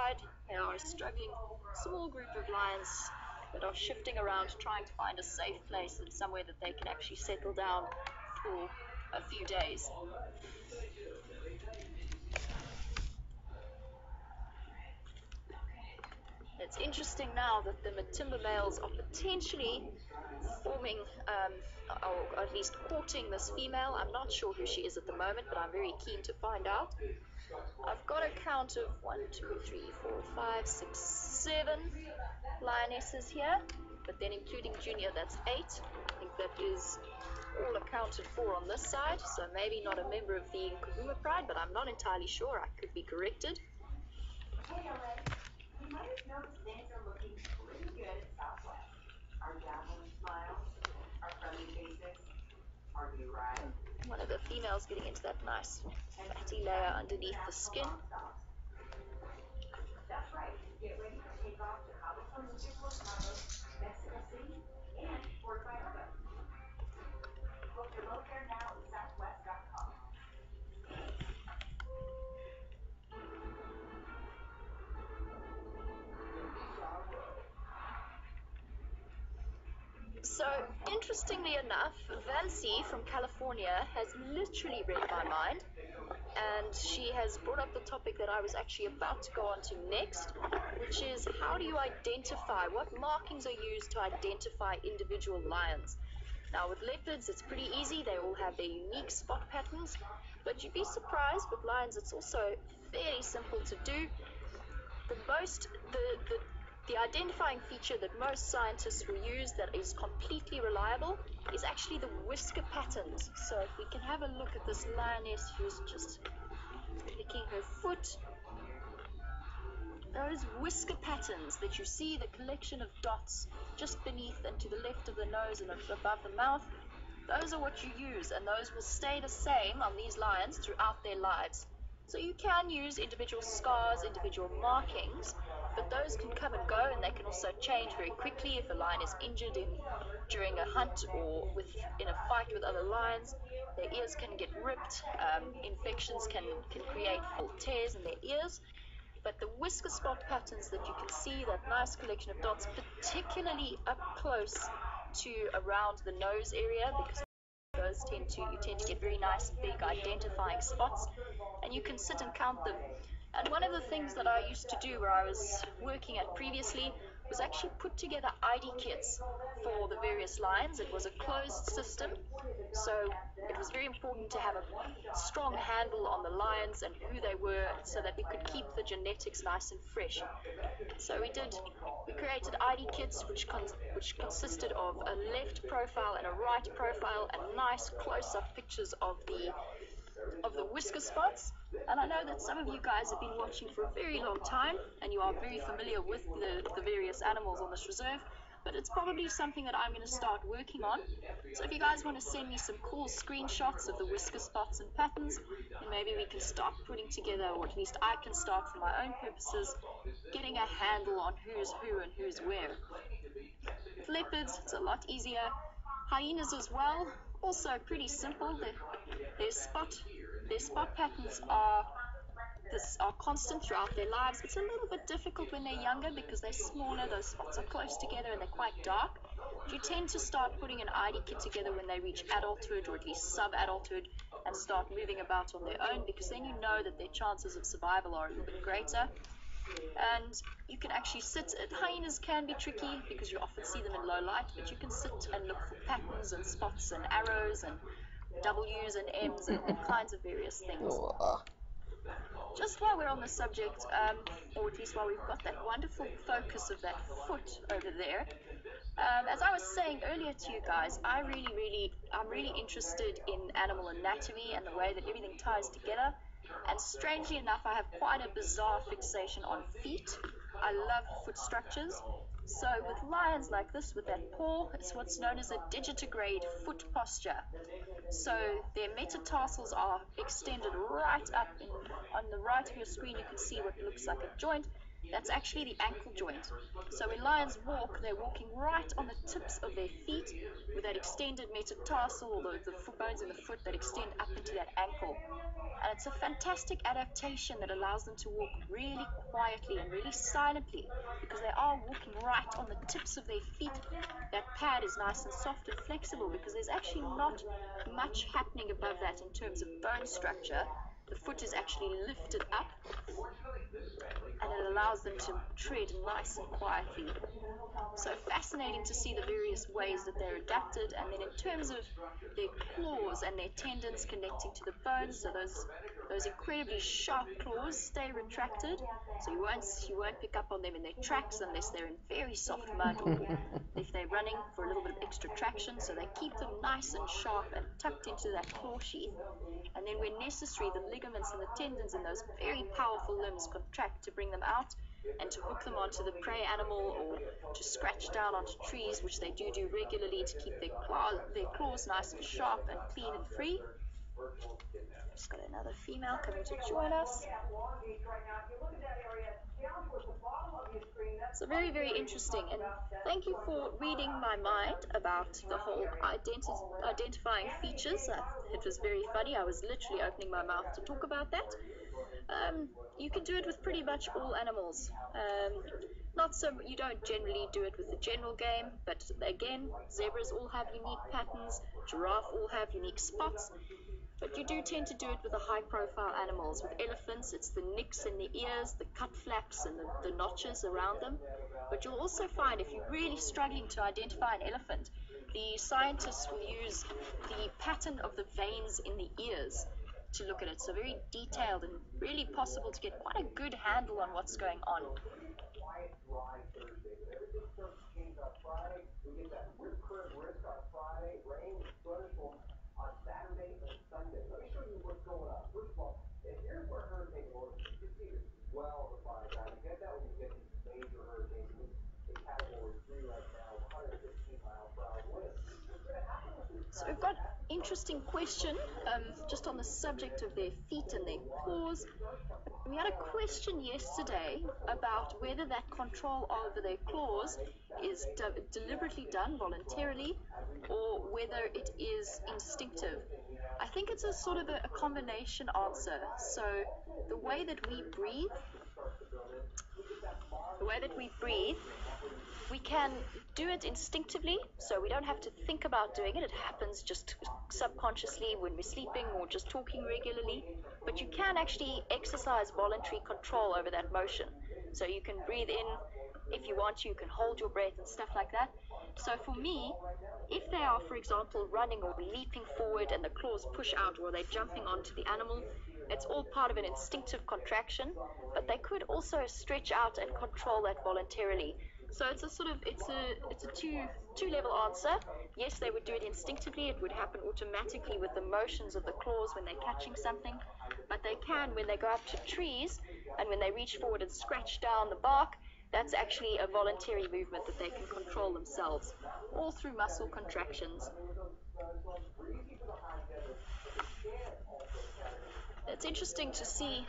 side, there are a struggling small group of lions that are shifting around, trying to find a safe place and somewhere that they can actually settle down for a few days. It's interesting now that the Matimba males are potentially forming, or at least courting this female. I'm not sure who she is at the moment, but I'm very keen to find out. I've got a count of 1, 2, 3, 4, 5, 6, 7 lionesses here, but then including Junior, that's 8. I think that is all accounted for on this side, so maybe not a member of the Nkabuma Pride, but I'm not entirely sure. I could be corrected. Hey, LA, you might have noticed things are looking pretty good at Southwest. Our dazzling smiles, our friendly faces, our new ride. One of the females getting into that nice fatty layer underneath the skin. That's right. Get ready to take off to Cabo San Lucas, Los Cabos, Mexico City, and Puerto Vallarta. Book your low fare now at southwest.com. So, interestingly enough, Valsi from California has literally read my mind, and she has brought up the topic that I was actually about to go on to next, which is how do you identify, what markings are used to identify individual lions? Now, with leopards, it's pretty easy. They all have their unique spot patterns, but you'd be surprised with lions, it's also fairly simple to do. The identifying feature that most scientists will use that is completely reliable is actually the whisker patterns. So if we can have a look at this lioness who's just licking her foot, those whisker patterns that you see, the collection of dots just beneath and to the left of the nose and above the mouth, those are what you use, and those will stay the same on these lions throughout their lives. So you can use individual scars, individual markings, but those can come and go, and they can also change very quickly if a lion is injured during a hunt or in a fight with other lions. Their ears can get ripped, infections can create full tears in their ears. But the whisker spot patterns that you can see, that nice collection of dots, particularly up close to around the nose area, because you tend to get very nice big identifying spots, and you can sit and count them. And one of the things that I used to do where I was working at previously was actually put together ID kits for the various lions. It was a closed system, so it was very important to have a strong handle on the lions and who they were so that we could keep the genetics nice and fresh. So we created ID kits which consisted of a left profile and a right profile and nice close-up pictures of the whisker spots. And I know that some of you guys have been watching for a very long time and you are very familiar with the various animals on this reserve, but it's probably something that I'm going to start working on. So if you guys want to send me some cool screenshots of the whisker spots and patterns, then maybe we can start putting together, or at least I can start for my own purposes, getting a handle on who's who and who's where. With leopards, it's a lot easier. Hyenas as well, also pretty simple. Their spot patterns are constant throughout their lives. It's a little bit difficult when they're younger because they're smaller, those spots are close together and they're quite dark. But you tend to start putting an ID kit together when they reach adulthood, or at least sub-adulthood, and start moving about on their own, because then you know that their chances of survival are a little bit greater. And you can actually sit. Hyenas can be tricky because you often see them in low light, but you can sit and look for patterns and spots and arrows and W's and M's and all kinds of various things. Just while we're on the subject, or at least while we've got that wonderful focus of that foot over there, as I was saying earlier to you guys, I'm really interested in animal anatomy and the way that everything ties together. And strangely enough, I have quite a bizarre fixation on feet. I love foot structures. So with lions like this, with that paw, it's what's known as a digitigrade foot posture. So their metatarsals are extended right up on the right of your screen. You can see what looks like a joint, That's actually the ankle joint. So when lions walk, they're walking right on the tips of their feet with that extended metatarsal, or the foot bones in the foot that extend up into that ankle. And it's a fantastic adaptation that allows them to walk really quietly and really silently, because they are walking right on the tips of their feet. That pad is nice and soft and flexible because there's actually not much happening above that in terms of bone structure. The foot is actually lifted up, and it allows them to tread nice and quietly. So fascinating to see the various ways that they're adapted. And then in terms of their claws and their tendons connecting to the bones, so those incredibly sharp claws stay retracted, so you won't pick up on them in their tracks unless they're in very soft mud or if they're running for a little bit of extra traction. So they keep them nice and sharp and tucked into that claw sheath. And then when necessary, the ligaments and the tendons in those very powerful limbs contract to bring them out and to hook them onto the prey animal or to scratch down onto trees, which they do regularly to keep their claws nice and sharp and clean and free. Just got another female coming to join us. So very, very interesting, and thank you for reading my mind about the whole identifying features. It was very funny. I was literally opening my mouth to talk about that. You can do it with pretty much all animals. You don't generally do it with the general game, but again, zebras all have unique patterns, giraffe all have unique spots, but you do tend to do it with the high-profile animals. With elephants, it's the nicks in the ears, the cut flaps, and the notches around them. But you'll also find if you're really struggling to identify an elephant, the scientists will use the pattern of the veins in the ears to look at it. So very detailed and really possible to get quite a good handle on what's going on. So we've got an interesting question just on the subject of their feet and their paws. We had a question yesterday about whether that control over their claws is deliberately done voluntarily or whether it is instinctive. I think it's a sort of a combination answer. So the way that we breathe, we can do it instinctively, so we don't have to think about doing it. It happens just subconsciously when we're sleeping or just talking regularly. But you can actually exercise voluntary control over that motion. So you can breathe in if you want to, you can hold your breath and stuff like that. So for me, if they are, for example, running or leaping forward and the claws push out or they're jumping onto the animal, it's all part of an instinctive contraction, but they could also stretch out and control that voluntarily. So it's a two-level answer. Yes, they would do it instinctively. It would happen automatically with the motions of the claws when they're catching something. But they can, when they go up to trees and when they reach forward and scratch down the bark, that's actually a voluntary movement that they can control themselves, all through muscle contractions. It's interesting to see